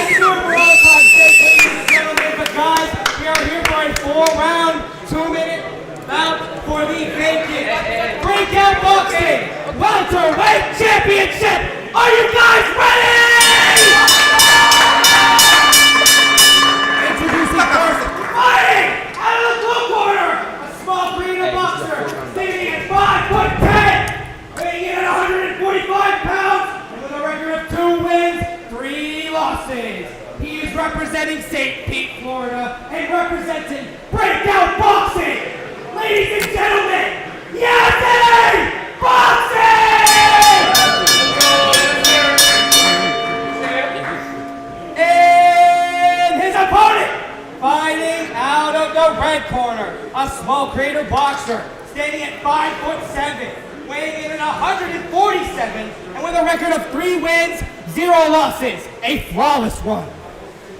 But guys, we are here for a 4-round, 2-minute bout for the vacant Breakout Boxing Welterweight Championship. Are you guys ready? Introducing first, fighting out of the blue corner, a small breeder boxer, standing at 5'10", weighing in at 145 pounds, and with a record of 2 wins, 3 losses. He is representing St. Pete, Florida, and representing Breakout Boxing. Ladies and gentlemen, Yazzay Boxing! And his opponent, fighting out of the red corner, a small crater boxer, standing at 5'7", weighing in at 147, and with a record of 3 wins, 0 losses, a flawless one.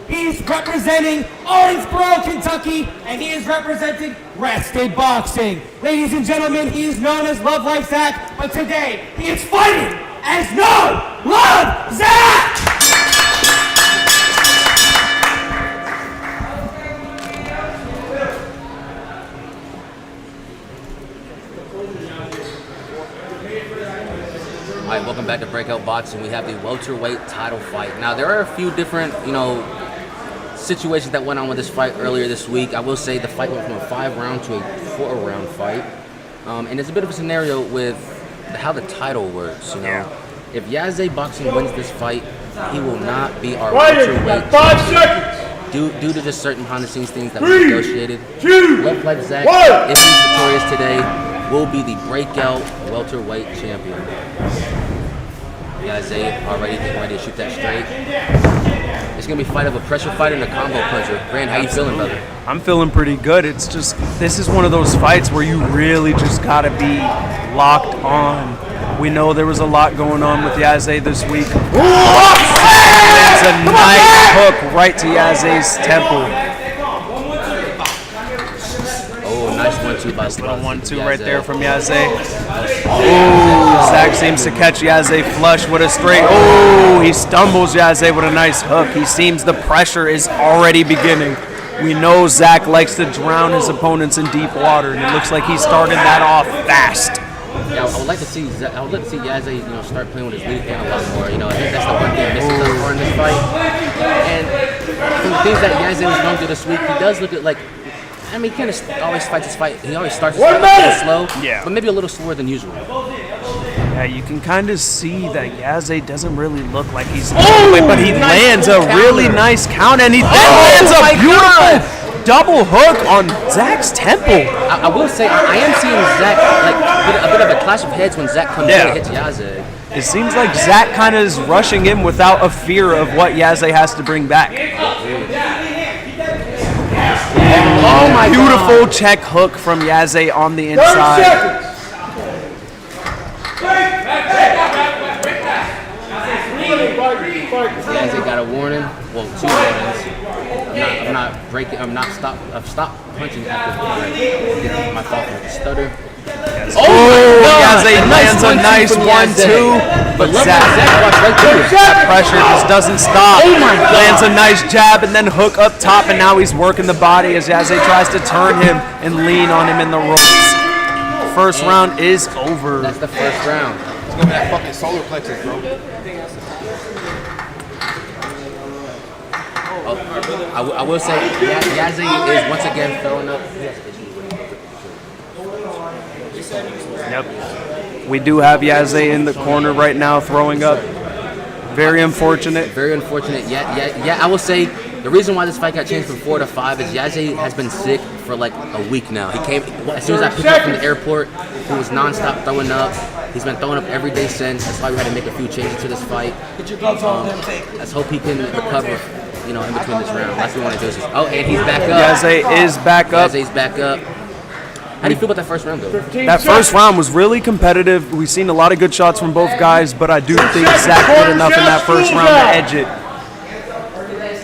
He's representing Owensboro, Kentucky, and he is representing Rested Boxing. Ladies and gentlemen, he is known as Luvlivezack, but today he is fighting as No Luvlivezack! All right, welcome back to Breakout Boxing. We have the welterweight title fight. Now, there are a few different, situations that went on with this fight earlier this week. I will say the fight went from a 5-round to a 4-round fight. And there's a bit of a scenario with how the title works, If Yazzay Boxing wins this fight, he will not be our welterweight 5 seconds. Due to just certain behind-the-scenes things that we negotiated. Luvlivezack, if he's victorious today, will be the Breakout welterweight champion. Yazzay already getting ready to shoot that straight. It's going to be a fight of a pressure fighter and a combo puncher. Brand, how you feeling, brother? I'm feeling pretty good. It's just, this is one of those fights where you really just got to be locked on. We know there was a lot going on with Yazzay this week. It's a nice hook right to Yazzay's temple. Nice 1-2 by Little 1-2 right there from Yazzay. Oh, Zach seems to catch Yazzay flush with a straight. Oh, he stumbles Yazzay with a nice hook. He seems the pressure is already beginning. We know Zach likes to drown his opponents in deep water, and it looks like he started that off fast. Yeah, I would like to see Yazzay, start playing with his lead hand a lot more. I think that's the one thing missing thus far in this fight. And from the things that Yazzay was going through this week, he does look at he kind of always fights his fight. He always starts his fight a little slow, but maybe a little slower than usual. Yeah, you can kind of see that Yazzay doesn't really look like he's but he lands a really nice count, and he then lands a beautiful double hook on Zach's temple. I will say, I am seeing Zach a bit of a clash of heads when Zach comes in and hits Yazzay. It seems like Zach kind of is rushing in without a fear of what Yazzay has to bring back. Oh my Beautiful check hook from Yazzay on the inside. Yazzay got a warning. Well, 2 warnings. I've stopped punching after my fault with the stutter. Yazzay lands a nice 1-2, but that pressure just doesn't stop. Lands a nice jab and then hook up top, and now he's working the body as Yazzay tries to turn him and lean on him in the ropes. First round is over. That's the first round. Let's go to that fucking solar plexus, bro. I will say, Yazzay is once again throwing up. Yep. We do have Yazzay in the corner right now throwing up. Very unfortunate. Very unfortunate. Yeah, I will say the reason why this fight got changed from 4 to 5 is Yazzay has been sick for like a week now. He came, as soon as I picked him up from the airport, he was nonstop throwing up. He's been throwing up every day since. That's why we had to make a few changes to this fight. Let's hope he can recover, in between this round. That's what we want to do. Oh, and he's back up. Yazzay is back up. Yazzay's back up. How do you feel about that first round, though? That first round was really competitive. We've seen a lot of good shots from both guys, but I do think Zach did enough in that first round to edge it.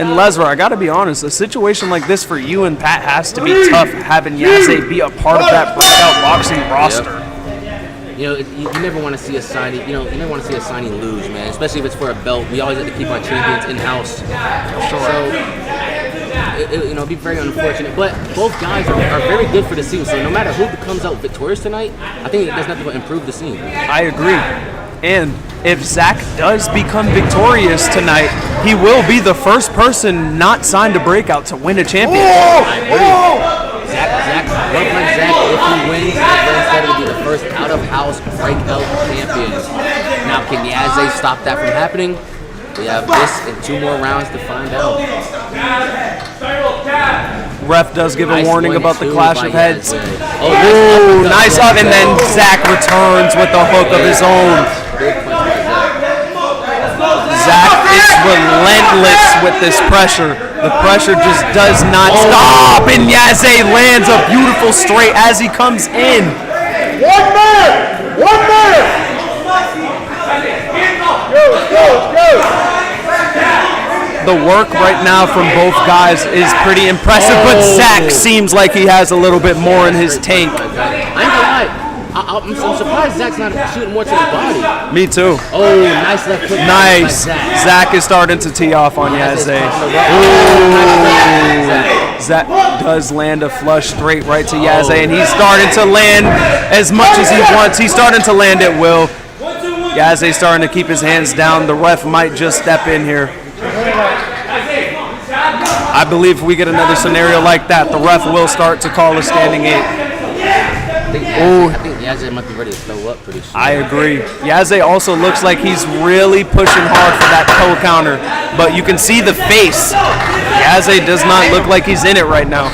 And Lesra, I got to be honest, a situation like this for you and Pat has to be tough, having Yazzay be a part of that Breakout Boxing roster. You know, you never want to see a signing. You know, you never want to see a signing lose, man. Especially if it's for a belt. We always have to keep our champions in house. So, it'd be very unfortunate. But both guys are very good for the scene. So no matter who comes out victorious tonight, I think it does nothing but improve the scene. I agree. And if Zack does become victorious tonight, he will be the first person not signed to Breakout to win a championship. I agree. Zack, if he wins, Zack will be the first out-of-house Breakout champion. Now, can Yazzay stop that from happening? We have this and 2 more rounds to find out. Ref does give a warning about the clash of heads. Oh, nice up, and then Zack returns with the hook of his own. Zack is relentless with this pressure. The pressure just does not stop, and Yazzay lands a beautiful straight as he comes in. 1 minute! 1 minute! Go! The work right now from both guys is pretty impressive, but Zack seems like he has a little bit more in his tank. I ain't gonna lie. I'm surprised Zack's not shooting more to the body. Me too. Oh, nice left hook. Nice. Zack is starting to tee off on Yazzay. Zack does land a flush straight right to Yazzay, and he's starting to land as much as he wants. He's starting to land at will. Yazzay's starting to keep his hands down. The ref might just step in here. I believe if we get another scenario like that, the ref will start to call a standing 8. I think Yazzay might be ready to throw up pretty soon. I agree. Yazzay also looks like he's really pushing hard for that toe counter, but you can see the face. Yazzay does not look like he's in it right now.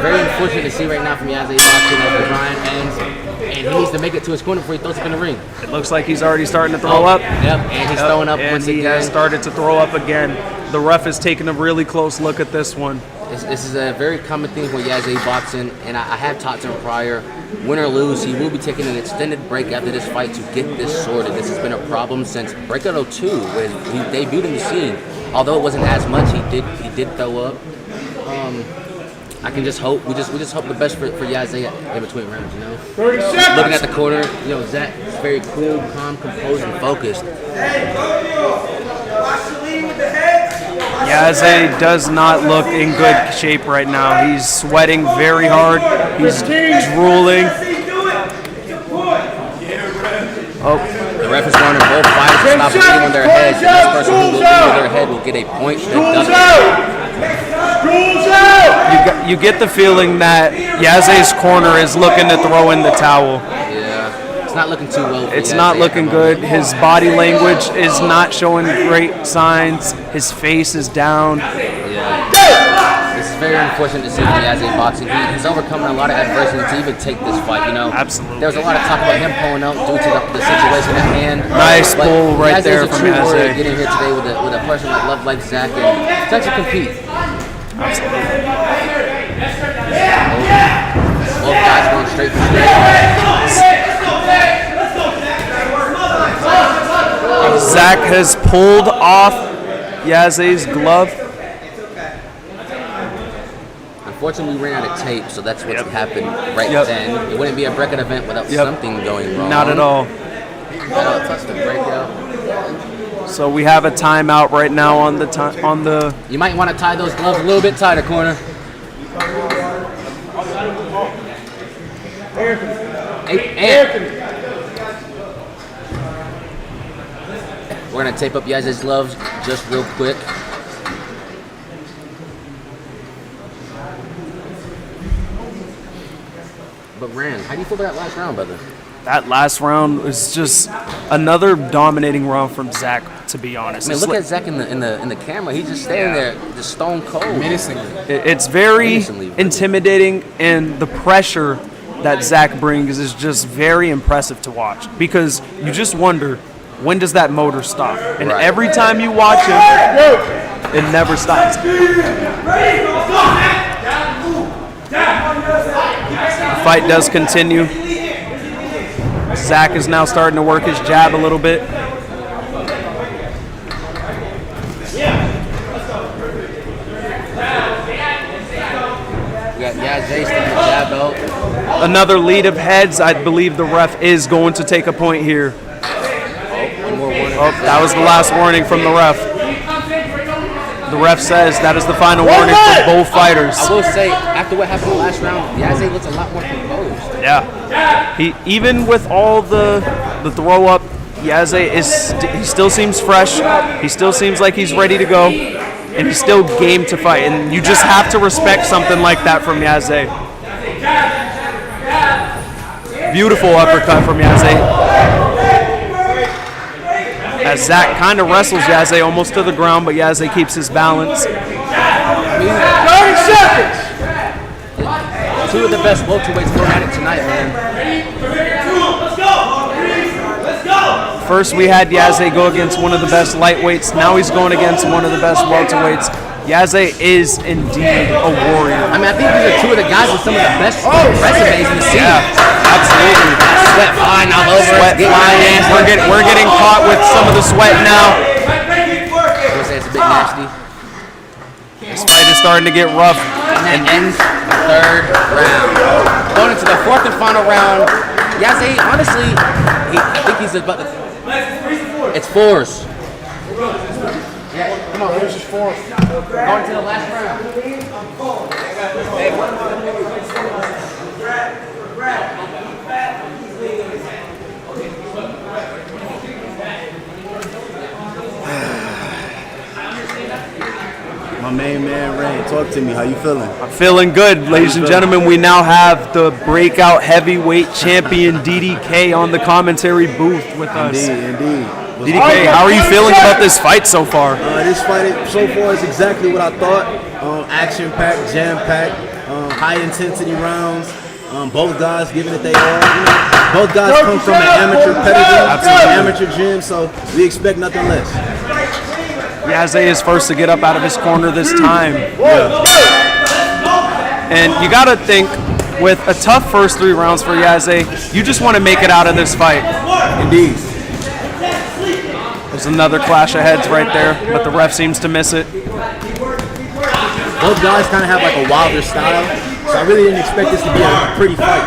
Very unfortunate to see right now from Yazzay boxing as the grind ends, and he needs to make it to his corner before he throws up in the ring. It looks like he's already starting to throw up. Yep, and he's throwing up and once he again. has started to throw up again. The ref is taking a really close look at this one. This is a very common thing for Yazzay boxing, and I have talked to him prior. Win or lose, he will be taking an extended break after this fight to get this sorted. This has been a problem since Breakout 02, when he debuted in the scene. Although it wasn't as much, he did throw up. I can just hope we just hope the best for Yazzay in between rounds, you know. 30 seconds. Looking at the corner, Zack is very cool, calm, composed, and focused. Yazzay does not look in good shape right now. He's sweating very hard. He's drooling. Oh, The ref is warning both fighters to stop beating on their heads. The next person who will beat on their head will get a point deduction. you get the feeling that Yazzay's corner is looking to throw in the towel. Yeah, it's not looking too well. For It's Yazzay not at looking the good. moment. His body language is not showing great signs. His face is down. Yeah. It's very unfortunate to see from Yazzay boxing. He's overcoming a lot of adversity to even take this fight, you know. Absolutely. There was a lot of talk about him pulling out due to the situation at hand. Nice But pull right Yazzay's there a from true warrior Yazzay. getting here today with a person like Luvlivezack and to actually compete. Both guys going straight for straight. Zack has pulled off Yazzay's glove. Unfortunately, we ran out of tape, so that's what happened right then. It wouldn't be a Breakout event without something going wrong. Not at all. Touch the Breakout. So we have a timeout right now on the. You might want to tie those gloves a little bit tighter, corner. We're gonna tape up Yazzay's gloves just real quick. But Rand, how do you feel about that last round, brother? That last round was just another dominating round from Zack. To be honest, I mean, look at Zack in the camera. He's just standing there, just stone cold. Menacingly. It's very Menacingly. intimidating, and the pressure that Zack brings is just very impressive to watch, because you just wonder, when does that motor stop? And Right. every time you watch him, it never stops. The fight does continue. Zack is now starting to work his jab a little bit. We got Yazzay sticking the jab belt. Another lead of heads. I believe the ref is going to take a point here. One more warning. Oh, that was the last warning from the ref. The ref says that is the final warning for both fighters. I will say, after what happened last round, Yazzay looks a lot more composed. Yeah. He even with all the throw up, Yazzay he still seems fresh. He still seems like he's ready to go, and he's still game to fight. And you just have to respect something like that from Yazzay. Beautiful uppercut from Yazzay. As Zack kind of wrestles Yazzay almost to the ground, but Yazzay keeps his balance. 30 seconds. Two of the best welterweights going at it tonight, man. First we had Yazzay go against one of the best lightweights. Now he's going against one of the best welterweights. Yazzay is indeed a warrior. I mean, I think these are two of the guys with some of the best resumes in the scene. Yeah, absolutely. Sweat flying all over. Sweat flying. We're getting caught with some of the sweat now. I would say it's a bit nasty. This fight is starting to get rough. And that ends the third round. Going into the fourth and final round, Yazzay, honestly, I think he's about to... It's fours. Yeah, come on, where's his fourth? Going to the last round. My main man, Rain, talk to me. How you feeling? I'm feeling good, ladies and gentlemen. We now have the Breakout heavyweight champion DDK on the commentary booth with us. Indeed. DDK, how are you feeling about this fight so far? This fight so far is exactly what I thought. Action-packed, jam-packed, high-intensity rounds. Both guys giving it their all. Both guys come from an amateur pedigree, an amateur gym, so we expect nothing less. Yazzay is first to get up out of his corner this time. Yeah. And you got to think, with a tough first 3 rounds for Yazzay, you just want to make it out of this fight. Indeed. There's another clash of heads right there, but the ref seems to miss it. Both guys kind of have like a wilder style, so I really didn't expect this to be a pretty fight.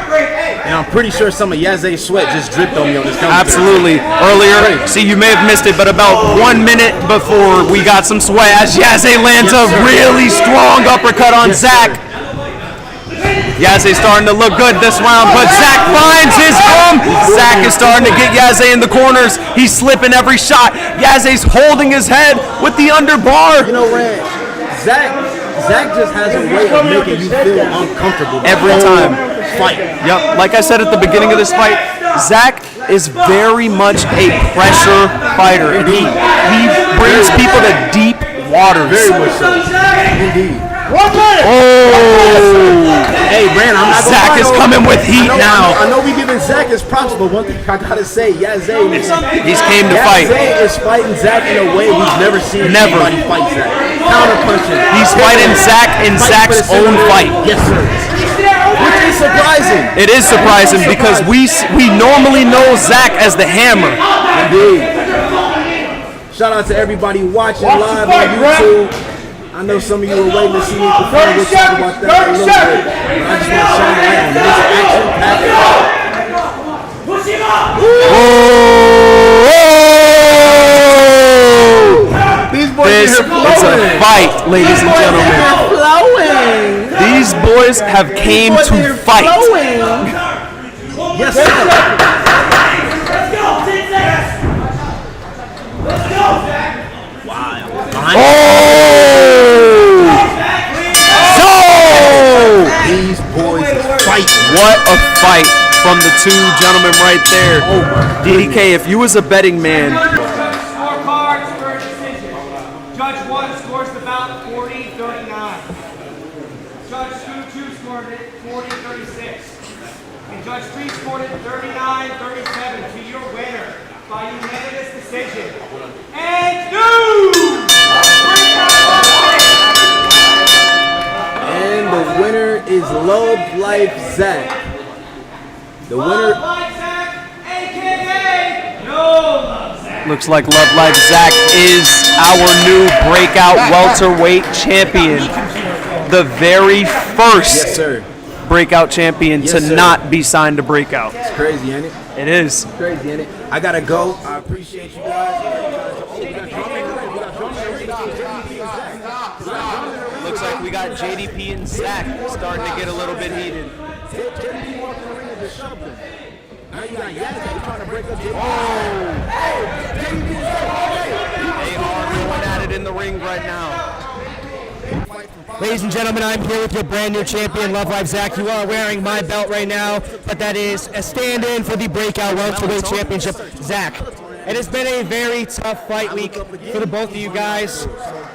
And I'm pretty sure some of Yazzay's sweat just dripped on me on this commentary. Absolutely. Earlier, see, you may have missed it, but about 1 minute before we got some sweat as Yazzay lands a really strong uppercut on Zack. Yazzay's starting to look good this round, but Zack finds his home. Zack is starting to get Yazzay in the corners. He's slipping every shot. Yazzay's holding his head with the underbar. You know, Rand, Zack just has a way of making you feel uncomfortable every time. Fight. Yep, like I said at the beginning of this fight, Zack is very much a pressure fighter. He brings people to deep waters. Very much so. Indeed. Hey, Brandon, I'm not gonna Zack is coming with heat now. I know we giving Zack his props, but one thing I gotta say, Yazzay, he's came to fight. Yazzay is fighting Zack in a way we've never seen anybody fight Zack. Counter punching. He's fighting Zack in Zack's own fight. Yes, sir. Which is surprising. It is surprising because we normally know Zack as the hammer. Indeed. Shout out to everybody watching live on YouTube. I know some of you were waiting to see me perform. We'll talk about that in a little bit. But I just want to shine light on this action-packed. Push him up! These boys This is a fight, ladies and gentlemen. Flowing. These boys have came to fight. Yes, sir. These boys fight. What a fight from the two gentlemen right there. DDK, if you was a betting man. Scorecards for a decision. Judge 1 scores the bout 40-39. Judge 2 scored it 40-36. And Judge 3 scored it 39-37 to your winner by unanimous decision. And And the winner is Luvlivezack. The winner. Luvlivezack, aka Luvlivezack. Looks like Luvlivezack is our new Breakout welterweight champion. The very first Yes, sir. Breakout champion Yes, to sir. not be signed to Breakout. It's crazy, ain't it? It is. Crazy, ain't it? I gotta go. I appreciate you guys. Looks like we got JDP and Zach starting to get a little bit heated. They are going at it in the ring right now. Ladies and gentlemen, I'm here with your brand new champion, Luvlivezack. You are wearing my belt right now, but that is a stand-in for the Breakout Welterweight Championship. Zach, it has been a very tough fight week for the both of you guys,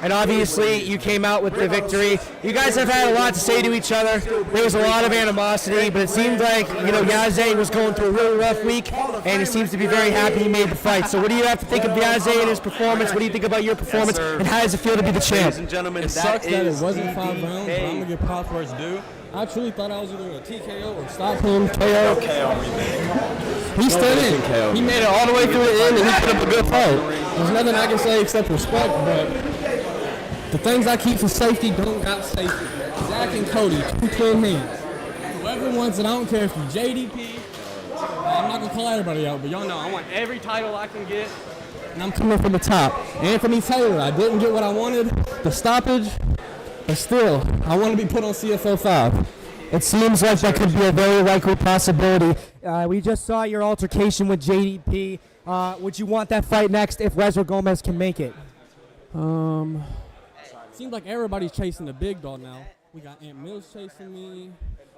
and obviously you came out with the victory. You guys have had a lot to say to each other. There was a lot of animosity, but it seemed like, Yazzay was going through a really rough week, and he seems to be very happy he made the fight. So what do you have to think of Yazzay and his performance? What do you think about your performance, and how does it feel to be the champ? Ladies and gentlemen, It sucks that it wasn't 5 rounds, but I'm going to give props where it's due. I truly thought I was either a TKO or stop him, KO. He stood in. He made it all the way through the end, and he put up a good fight. There's nothing I can say except respect, but the things I keep for safety don't got safety. Zach and Cody, 2 clean hands. Whoever wants it, I don't care if you JDP. I'm not going to call everybody out, but y'all know I want every title I can get, and I'm coming from the top. Anthony Taylor, I didn't get what I wanted, the stoppage. But still, I want to be put on CFL 5. It seems like that could be a very likely possibility. We just saw your altercation with JDP. Would you want that fight next if Lesnar Gomez can make it? Seems like everybody's chasing the big dog now. We got Ant Mills chasing me.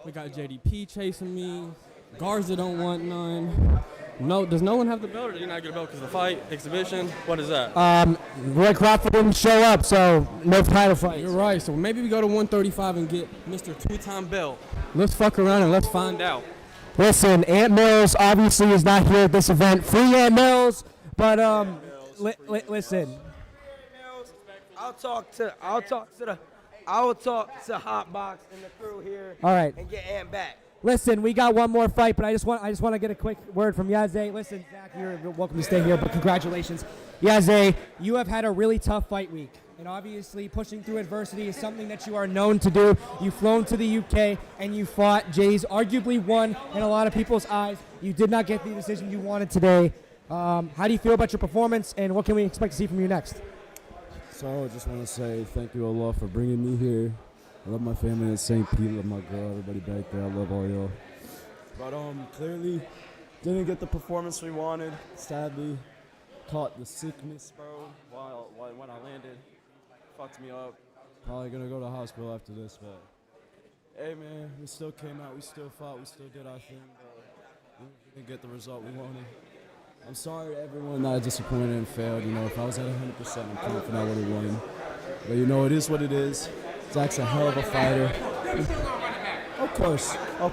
We got JDP chasing me. Garza don't want none. No, does no one have the belt, or do you not get a belt because of the fight, exhibition? What is that? Roy Crawford didn't show up, so no title fight. You're right. So maybe we go to 135 and get Mr. 2-time belt. Let's fuck around and let's find out. Listen, Ant Mills obviously is not here at this event. Free Ant Mills, but listen. I'll talk to Hotbox and the crew here. All right. And get Ant back. Listen, we got one more fight, but I just want to get a quick word from Yazzay. Listen, Zach, you're welcome to stay here, but congratulations. Yazzay, you have had a really tough fight week, and obviously pushing through adversity is something that you are known to do. You've flown to the UK, and you fought. Jay's arguably won in a lot of people's eyes. You did not get the decision you wanted today. How do you feel about your performance, and what can we expect to see from you next? So I just want to say thank you, Allah, for bringing me here. I love my family in St. Pete, love my girl, everybody back there. I love all y'all. But clearly didn't get the performance we wanted. Sadly, caught the sickness, bro, when I landed. Fucked me up. Probably gonna go to the hospital after this, but hey, man, we still came out, we still fought, we still did our thing, but we didn't get the result we wanted. I'm sorry to everyone that I disappointed and failed. If I was at 100%, I'm confident I would have won. But it is what it is. Zach's a hell of a fighter. Of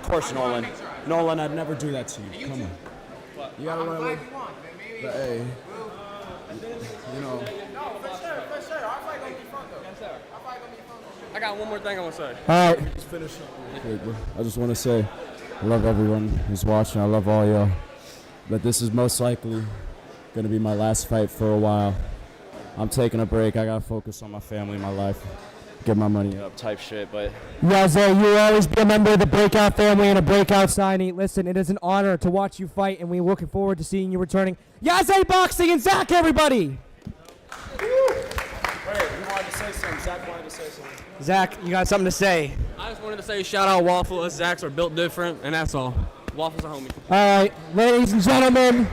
course, Nolan. Nolan, I'd never do that to you. Come on. You gotta run away. But hey, For sure. Our fight gonna be fun though. I got one more thing I want to say. All right. just finish up. Okay, bro. I just want to say, I love everyone who's watching. I love all y'all. But this is most likely gonna be my last fight for a while. I'm taking a break. I gotta focus on my family, my life. Get my money up type shit, but Yazzay, you will always be a member of the Breakout family and a Breakout signee. Listen, it is an honor to watch you fight, and we're looking forward to seeing you returning. Yazzay Boxing and Zach, everybody! Wait, you wanted to say something. Zach wanted to say something. Zach, you got something to say? I just wanted to say shout out Waffle. Us Zacks are built different, and that's all. Waffle's a homie. All right, ladies and gentlemen,